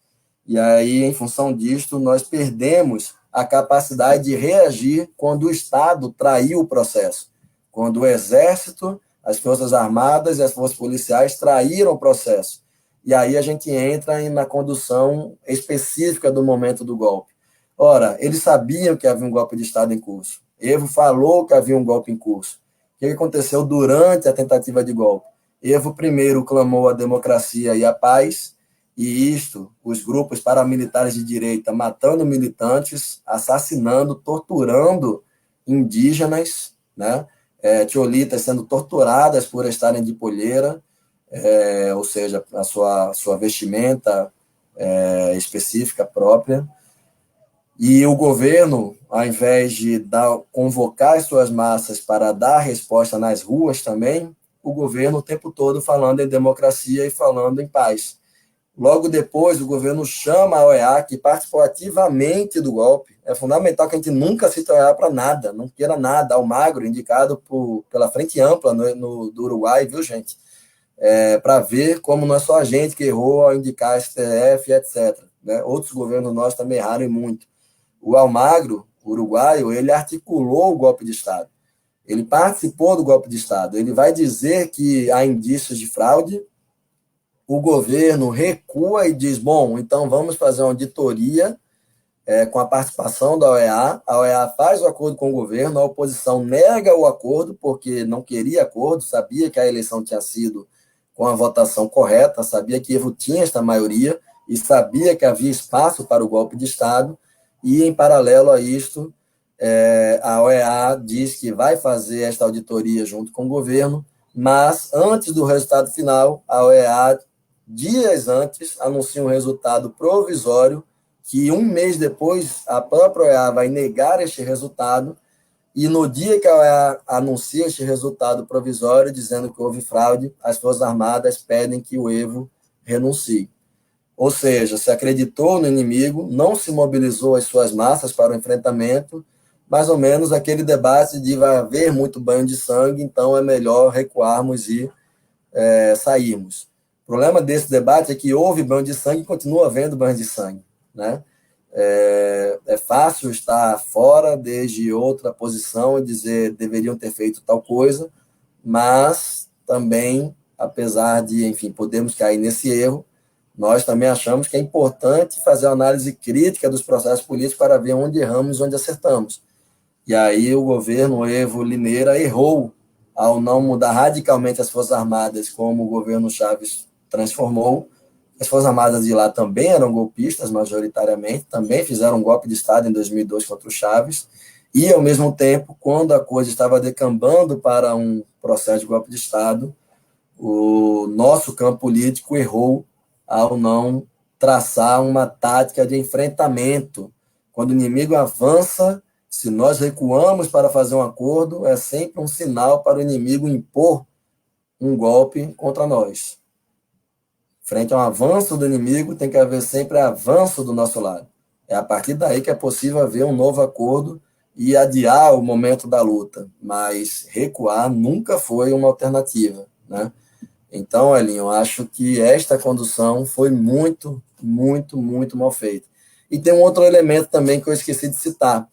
E aí, em função disto, nós perdemos a capacidade de reagir quando o Estado traiu o processo. Quando o Exército, as Forças Armadas e as Forças Policiais traíram o processo. E aí a gente entra na condução específica do momento do golpe. Ora, eles sabiam que havia um golpe de Estado em curso. Evo falou que havia um golpe em curso. O que aconteceu durante a tentativa de golpe? Evo primeiro clamou a democracia e a paz, e isto, os grupos paramilitares de direita matando militantes, assassinando, torturando indígenas, né? Tiolitas sendo torturadas por estarem de polheira, ou seja, a sua vestimenta específica própria. E o governo, ao invés de convocar as suas massas para dar resposta nas ruas também, o governo o tempo todo falando em democracia e falando em paz. Logo depois, o governo chama a OEA, que participou ativamente do golpe. É fundamental que a gente nunca cite a OEA para nada, não queira nada. Almagro, indicado pela Frente Ampla do Uruguai, viu, gente? Para ver como não é só a gente que errou ao indicar a STF, etc. Né? Outros governos nossos também erraram e muito. O Almagro, uruguaio, ele articulou o golpe de Estado. Ele participou do golpe de Estado. Ele vai dizer que há indícios de fraude, o governo recua e diz, bom, então vamos fazer uma auditoria com a participação da OEA. A OEA faz o acordo com o governo, a oposição nega o acordo porque não queria acordo, sabia que a eleição tinha sido com a votação correta, sabia que Evo tinha esta maioria e sabia que havia espaço para o golpe de Estado, e em paralelo a isto, a OEA diz que vai fazer esta auditoria junto com o governo, mas antes do resultado final, a OEA dias antes, anuncia um resultado provisório, que um mês depois a própria OEA vai negar este resultado, e no dia que a OEA anuncia este resultado provisório, dizendo que houve fraude, as Forças Armadas pedem que o Evo renuncie. Ou seja, se acreditou no inimigo, não se mobilizou as suas massas para o enfrentamento, mais ou menos aquele debate de vai haver muito banho de sangue, então é melhor recuarmos e sairmos. O problema desse debate é que houve banho de sangue e continua havendo banho de sangue, né? É fácil estar fora desde outra posição e dizer deveriam ter feito tal coisa, mas também, apesar de, enfim, podemos cair nesse erro, nós também achamos que é importante fazer uma análise crítica dos processos políticos para ver onde erramos e onde acertamos. E aí o governo Evo Limeira errou ao não mudar radicalmente as Forças Armadas, como o governo Chaves transformou. As Forças Armadas de lá também eram golpistas, majoritariamente, também fizeram um golpe de Estado em 2002 contra o Chaves, e, ao mesmo tempo, quando a coisa estava decambando para um processo de golpe de Estado, o nosso campo político errou ao não traçar uma tática de enfrentamento. Quando o inimigo avança, se nós recuamos para fazer um acordo, é sempre um sinal para o inimigo impor um golpe contra nós. Frente ao avanço do inimigo, tem que haver sempre avanço do nosso lado. É a partir daí que é possível haver um novo acordo e adiar o momento da luta, mas recuar nunca foi uma alternativa, né? Então, Elinho, eu acho que esta condução foi muito, muito, muito mal feita. E tem um outro elemento também que eu esqueci de citar.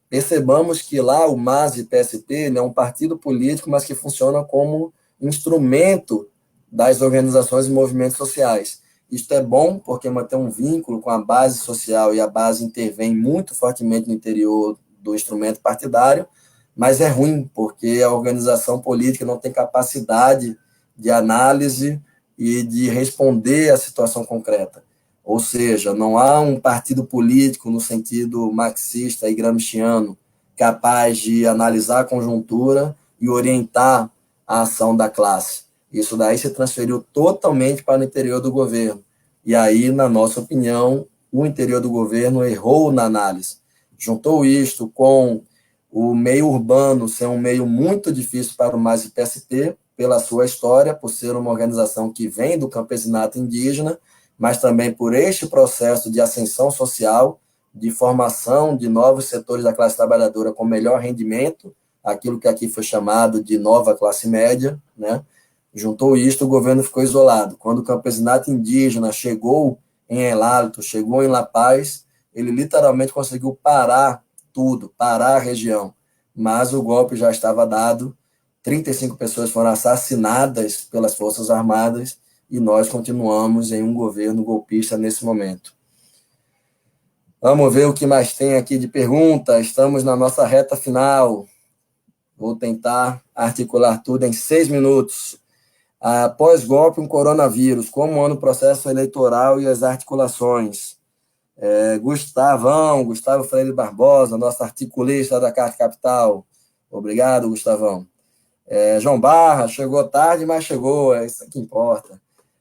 Percebamos que lá o MAS e PSP é um partido político, mas que funciona como instrumento das organizações e movimentos sociais. Isto é bom porque mantém um vínculo com a base social e a base intervém muito fortemente no interior do instrumento partidário, mas é ruim porque a organização política não tem capacidade de análise e de responder à situação concreta. Ou seja, não há um partido político no sentido marxista e gramsciano capaz de analisar a conjuntura e orientar a ação da classe. Isso daí se transferiu totalmente para o interior do governo. E aí, na nossa opinião, o interior do governo errou na análise. Juntou isto com o meio urbano ser um meio muito difícil para o MAS e PSP, pela sua história, por ser uma organização que vem do campesinato indígena, mas também por este processo de ascensão social, de formação de novos setores da classe trabalhadora com melhor rendimento, aquilo que aqui foi chamado de nova classe média, né? Juntou isto, o governo ficou isolado. Quando o campesinato indígena chegou em El Alto, chegou em La Paz, ele literalmente conseguiu parar tudo, parar a região. Mas o golpe já estava dado, 35 pessoas foram assassinadas pelas Forças Armadas e nós continuamos em um governo golpista nesse momento. Vamos ver o que mais tem aqui de pergunta. Estamos na nossa reta final. Vou tentar articular tudo em 6 minutos. Após golpe, um coronavírus. Como anda o processo eleitoral e as articulações? Gustavo Freire Barbosa, nosso articulista da Carta Capital. Obrigado, Gustavão. João Barra, chegou tarde, mas chegou, é isso que importa.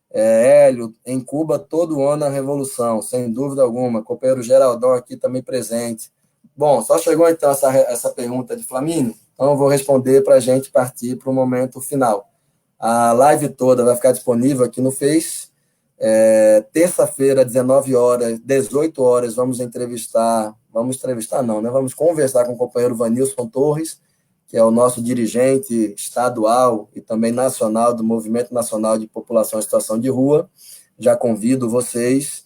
Hélio, em Cuba, todo ano a revolução, sem dúvida alguma. Companheiro Geraldão aqui também presente. Bom, só chegou então essa pergunta de Flamínio, então eu vou responder para a gente partir para o momento final. A live toda vai ficar disponível aqui no Face. Terça-feira, 19 horas, 18 horas, vamos conversar com o companheiro Vanilson Torres, que é o nosso dirigente estadual e também nacional do Movimento Nacional de População em Situação de Rua. Já convido vocês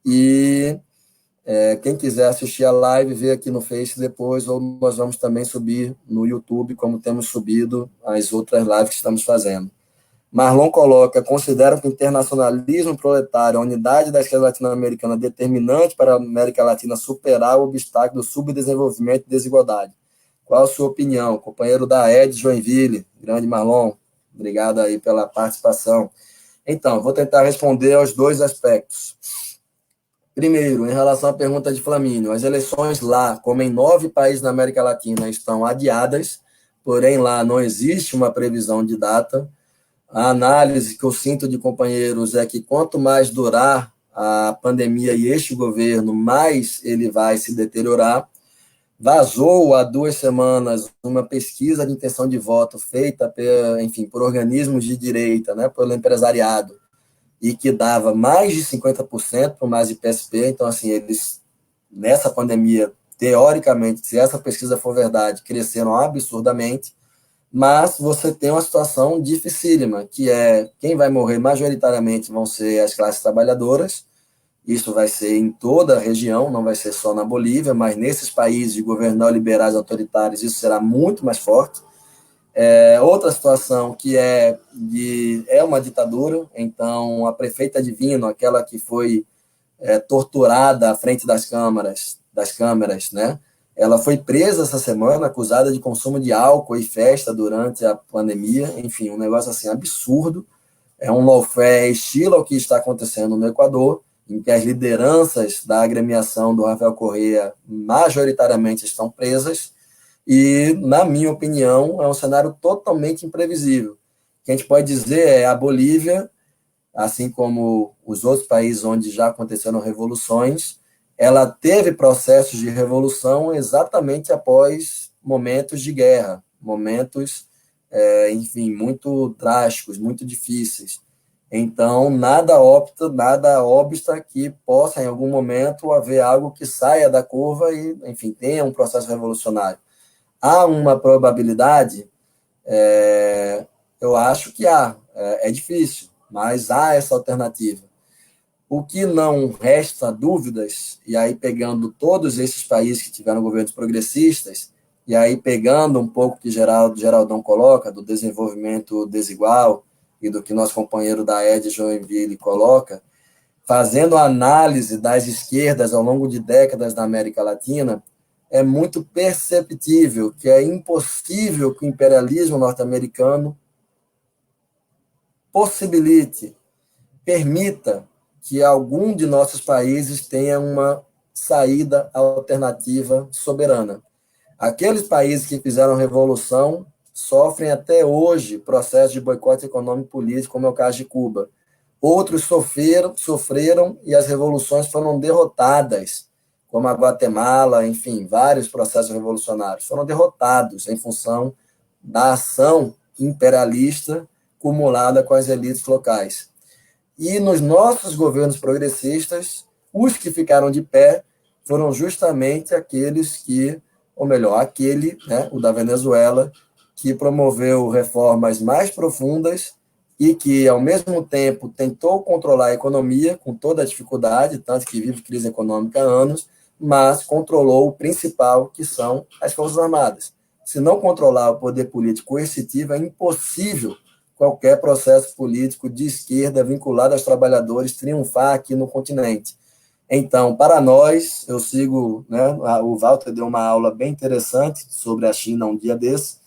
e quem quiser assistir a live, vê aqui no Face depois, ou nós vamos também subir no YouTube, como temos subido as outras lives que estamos fazendo. Marlon coloca, considera que o internacionalismo proletário, a unidade da esquerda latino-americana determinante para a América Latina superar o obstáculo do subdesenvolvimento e desigualdade. Qual a sua opinião? Companheiro da Ed Joinville, grande Marlon, obrigado aí pela participação. Então, vou tentar responder aos dois aspectos. Primeiro, em relação à pergunta de Flamínio, as eleições lá, como em 9 países da América Latina, estão adiadas, porém lá não existe uma previsão de data. A análise que eu sinto de companheiros é que quanto mais durar a pandemia e este governo, mais ele vai se deteriorar. Vazou há 2 semanas uma pesquisa de intenção de voto feita por organismos de direita, né, pelo empresariado, e que dava mais de 50% para o mais IPSP. Então, assim, eles, nessa pandemia, teoricamente, se essa pesquisa for verdade, cresceram absurdamente, mas você tem uma situação dificílima, que é quem vai morrer majoritariamente vão ser as classes trabalhadoras. Isso vai ser em toda a região, não vai ser só na Bolívia, mas nesses países de governo neoliberais autoritários isso será muito mais forte. Outra situação que é uma ditadura, então a prefeita Divino, aquela que foi torturada à frente das câmeras, né? Ela foi presa essa semana, acusada de consumo de álcool e festa durante a pandemia. Enfim, um negócio assim absurdo. É um lawfare estilo ao que está acontecendo no Equador, em que as lideranças da agremiação do Rafael Correa majoritariamente estão presas. E, na minha opinião, é um cenário totalmente imprevisível. O que a gente pode dizer é a Bolívia, assim como os outros países onde já aconteceram revoluções, ela teve processos de revolução exatamente após momentos de guerra, momentos, enfim, muito drásticos, muito difíceis. Então, nada obsta que possa, em algum momento, haver algo que saia da curva e, enfim, tenha um processo revolucionário. Há uma probabilidade, eu acho que há, é difícil, mas há essa alternativa. O que não resta dúvidas, e aí pegando todos esses países que tiveram governos progressistas, e aí pegando um pouco que Geraldão coloca, do desenvolvimento desigual, e do que nosso companheiro da Ed Joinville coloca, fazendo a análise das esquerdas ao longo de décadas na América Latina, é muito perceptível que é impossível que o imperialismo norte-americano permita que algum de nossos países tenha uma saída alternativa soberana. Aqueles países que fizeram revolução sofrem até hoje processo de boicote econômico e político, como é o caso de Cuba. Outros sofreram e as revoluções foram derrotadas, como a Guatemala, enfim, vários processos revolucionários foram derrotados em função da ação imperialista cumulada com as elites locais. E nos nossos governos progressistas, os que ficaram de pé foram justamente aqueles que, ou melhor, aquele, né, o da Venezuela, que promoveu reformas mais profundas e que, ao mesmo tempo, tentou controlar a economia com toda a dificuldade, tanto que vive crise econômica há anos, mas controlou o principal, que são as Forças Armadas. Se não controlar o poder político coercitivo, é impossível qualquer processo político de esquerda vinculado aos trabalhadores triunfar aqui no continente. Então, para nós, eu sigo, né, o Walter deu uma aula bem interessante sobre a China um dia desse,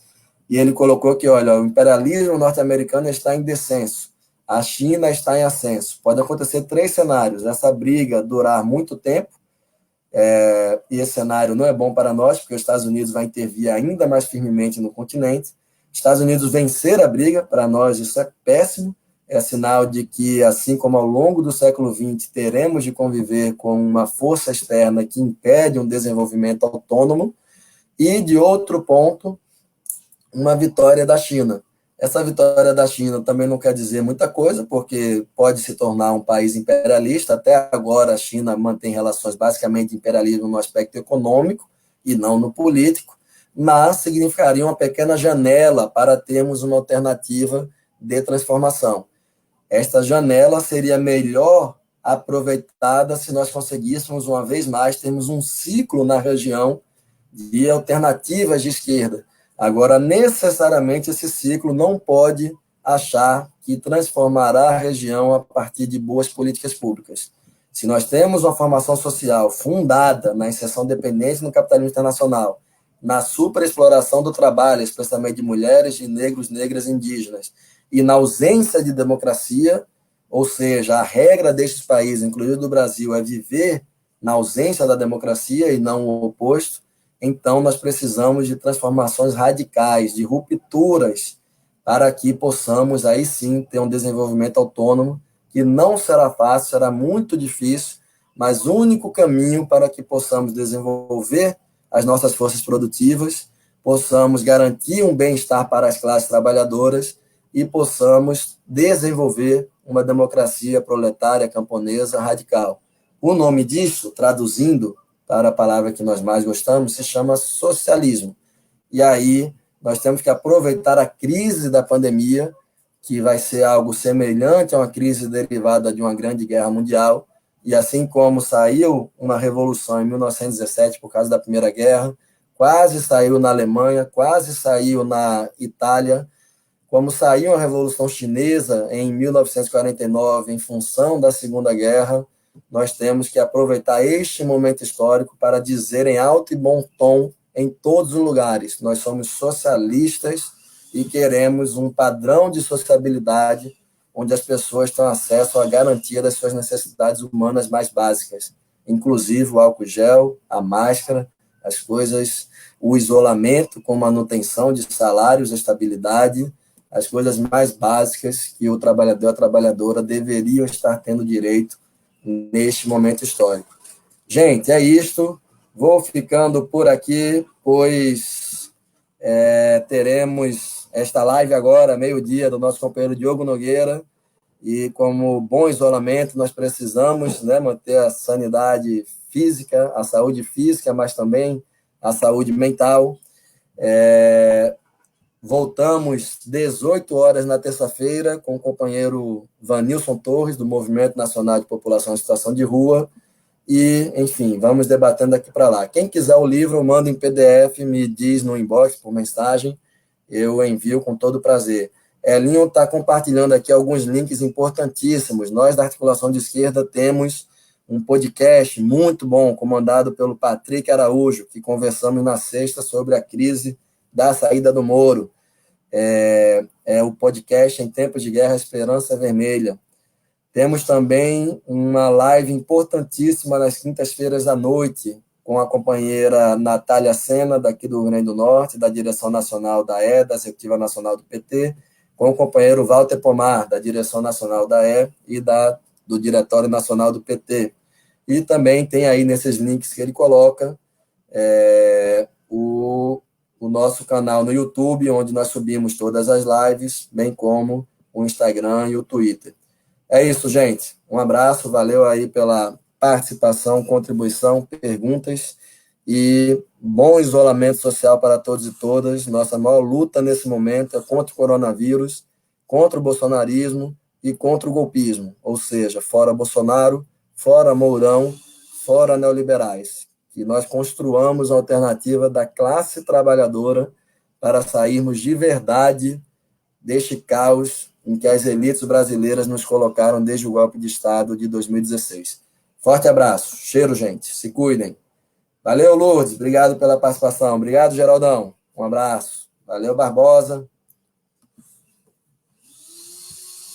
e ele colocou que, olha, o imperialismo norte-americano está em descenso, a China está em ascenso. Pode acontecer 3 cenários: essa briga durar muito tempo, e esse cenário não é bom para nós, porque os Estados Unidos vai intervir ainda mais firmemente no continente. Estados Unidos vencer a briga, para nós isso é péssimo, é sinal de que, assim como ao longo do século XX, teremos de conviver com uma força externa que impede um desenvolvimento autônomo, e, de outro ponto, uma vitória da China. Essa vitória da China também não quer dizer muita coisa, porque pode se tornar um país imperialista. Até agora, a China mantém relações basicamente de imperialismo no aspecto econômico e não no político, mas significaria uma pequena janela para termos uma alternativa de transformação. Esta janela seria melhor aproveitada se nós conseguíssemos, uma vez mais, termos um ciclo na região de alternativas de esquerda. Agora, necessariamente, esse ciclo não pode achar que transformará a região a partir de boas políticas públicas. Se nós temos uma formação social fundada na inserção dependente no capitalismo internacional, na superexploração do trabalho, especialmente de mulheres, de negros, negras e indígenas, e na ausência de democracia, ou seja, a regra destes países, inclusive do Brasil, é viver na ausência da democracia e não o oposto, então nós precisamos de transformações radicais, de rupturas, para que possamos aí sim ter um desenvolvimento autônomo, que não será fácil, será muito difícil, mas o único caminho para que possamos desenvolver as nossas forças produtivas, possamos garantir um bem-estar para as classes trabalhadoras e possamos desenvolver uma democracia proletária camponesa radical. O nome disso, traduzindo para a palavra que nós mais gostamos, se chama socialismo. E aí nós temos que aproveitar a crise da pandemia, que vai ser algo semelhante a uma crise derivada de uma grande guerra mundial, e assim como saiu uma revolução em 1917 por causa da Primeira Guerra, quase saiu na Alemanha, quase saiu na Itália, como saiu a Revolução Chinesa em 1949 em função da Segunda Guerra, nós temos que aproveitar este momento histórico para dizer em alto e bom tom em todos os lugares: nós somos socialistas e queremos um padrão de sociabilidade onde as pessoas tenham acesso à garantia das suas necessidades humanas mais básicas, inclusive o álcool gel, a máscara, as coisas, o isolamento com manutenção de salários, estabilidade, as coisas mais básicas que o trabalhador e a trabalhadora deveriam estar tendo direito neste momento histórico. Gente, é isto. Vou ficando por aqui, pois teremos esta live agora, meio-dia, do nosso companheiro Diogo Nogueira, e como bom isolamento, nós precisamos, né, manter a sanidade física, a saúde física, mas também a saúde mental. Voltamos 18 horas na terça-feira com o companheiro Vanilson Torres, do Movimento Nacional de População em Situação de Rua, e, enfim, vamos debatendo daqui para lá. Quem quiser o livro, manda em PDF, me diz no inbox, por mensagem, eu envio com todo prazer. Elinho está compartilhando aqui alguns links importantíssimos. Nós, da Articulação de Esquerda, temos um podcast muito bom, comandado pelo Patrick Araújo, que conversamos na sexta sobre a crise da saída do Moro. O podcast Em Tempos de Guerra, Esperança Vermelha. Temos também uma live importantíssima nas quintas-feiras à noite, com a companheira Natália Sena, daqui do Rio Grande do Norte, da direção nacional da da Executiva Nacional do PT, com o companheiro Walter Pomar, da direção nacional da e do Diretório Nacional do PT. E também tem aí nesses links que ele coloca o nosso canal no YouTube, onde nós subimos todas as lives, bem como o Instagram e o Twitter. É isso, gente. Um abraço, valeu aí pela participação, contribuição, perguntas e bom isolamento social para todos e todas. Nossa maior luta nesse momento é contra o coronavírus, contra o bolsonarismo e contra o golpismo, ou seja, fora Bolsonaro, fora Mourão, fora neoliberais. Que nós construamos a alternativa da classe trabalhadora para sairmos de verdade deste caos em que as elites brasileiras nos colocaram desde o golpe de Estado de 2016. Forte abraço. Cheiro, gente. Se cuidem. Valeu, Lourdes. Obrigado pela participação. Obrigado, Geraldão. Um abraço. Valeu, Barbosa.